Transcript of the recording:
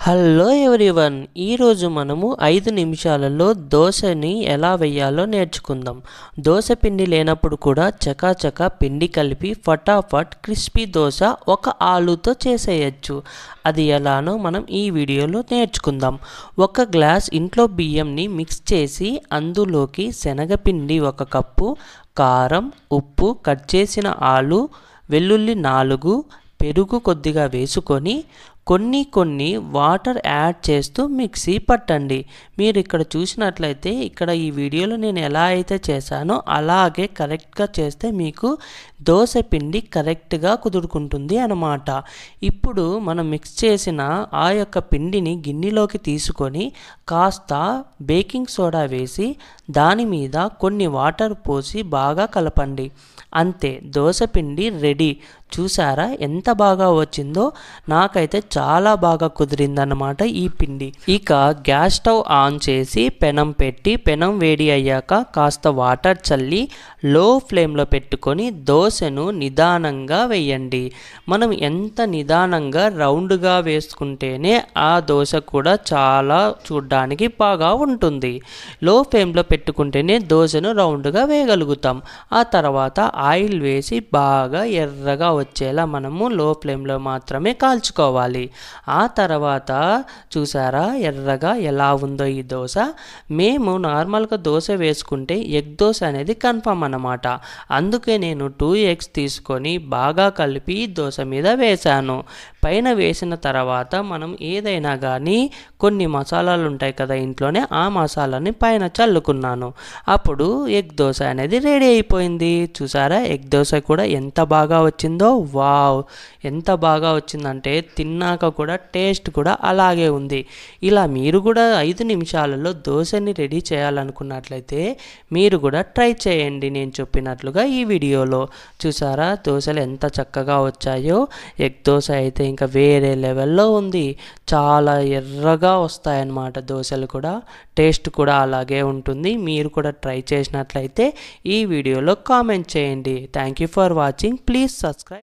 Hello everyone, ఈరోజు మనము 5 నిమిషాలలో దోశని ఎలా వేయాలో నేర్చుకుందాం. దోశ పిండి లేనప్పుడు కూడా చకాచకా పిండి కలిపి ఫటాఫట్ క్రిస్పీ దోశ ఒక ఆలుతో చేసేయచ్చు. అది ఎలానో మనం ఈ వీడియోలో నేర్చుకుందాం. 1 గ్లాస్ ఇంట్లో బియ్యంని మిక్స్ చేసి అందులోకి శనగపిండి 1 కప్పు, కారం, ఉప్పు, కట్ చేసిన ఆలు, వెల్లుల్లి 4, పెరుగు కొద్దిగా వేసుకొని కొన్ని వాటర్ యాడ్ చేస్తూ మిక్సీ పట్టండి. మీరు ఇక్కడ చూసినట్లయితే ఇక్కడ ఈ వీడియోలో నేను ఎలా అయితే చేశానో అలాగే కరెక్ట్గా చేస్తే మీకు దోశ పిండి కరెక్ట్గా కుదురుకుంటుంది అన్నమాట. ఇప్పుడు మనం మిక్స్ చేసిన ఆ యొక్క పిండిని గిన్నెలోకి తీసుకొని కాస్త బేకింగ్ సోడా వేసి దాని మీద కొన్ని వాటర్ పోసి బాగా కలపండి. అంతే, దోశ పిండి రెడీ. చూసారా ఎంత బాగా వచ్చిందో? నాకైతే చాలా బాగా కుదిరిందన్నమాట ఈ పిండి. ఇక గ్యాస్ స్టవ్ ఆన్ చేసి పెనం పెట్టి పెనం వేడి అయ్యాక కాస్త వాటర్ చల్లి లో ఫ్లేమ్లో పెట్టుకొని దోశను నిదానంగా వేయండి. మనం ఎంత నిదానంగా రౌండ్గా వేసుకుంటేనే ఆ దోశ కూడా చాలా చూడ్డానికి బాగా ఉంటుంది. లో ఫ్లేమ్లో పెట్టుకుంటేనే దోశను రౌండ్గా వేయగలుగుతాం. ఆ తర్వాత ఆయిల్ వేసి బాగా ఎర్రగా వచ్చేలా మనము లో ఫ్లేమ్లో మాత్రమే కాల్చుకోవాలి. ఆ తర్వాత చూసారా ఎర్రగా ఎలా ఉందో ఈ దోశ? మేము నార్మల్గా దోశ వేసుకుంటే ఎగ్ దోశ అనేది కన్ఫర్మ్ అన్నమాట. అందుకే నేను 2 ఎగ్స్ తీసుకొని బాగా కలిపి దోశ మీద వేశాను. పైన వేసిన తర్వాత మనం ఏదైనా కానీ కొన్ని మసాలాలు ఉంటాయి కదా ఇంట్లోనే, ఆ మసాలాని పైన చల్లుకున్నాను. అప్పుడు ఎగ్ దోశ అనేది రెడీ అయిపోయింది. చూసారా ఎగ్ దోశ కూడా ఎంత బాగా వచ్చిందో? వావ్, ఎంత బాగా వచ్చిందంటే తిన్నాక కూడా టేస్ట్ కూడా అలాగే ఉంది. ఇలా మీరు కూడా 5 నిమిషాలలో దోశని రెడీ చేయాలనుకున్నట్లయితే మీరు కూడా ట్రై చేయండి నేను చెప్పినట్లుగా ఈ వీడియోలో. చూసారా దోశలు ఎంత చక్కగా వచ్చాయో? ఎగ్ దోశ అయితే ఇంకా వేరే లెవెల్లో ఉంది. చాలా ఎర్రగా వస్తాయన్నమాట దోశలు కూడా. టేస్ట్ కూడా అలాగే ఉంటుంది. మీరు కూడా ట్రై చేసినట్లయితే ఈ వీడియోలో కామెంట్ చేయండి. Thank you for watching. Please subscribe.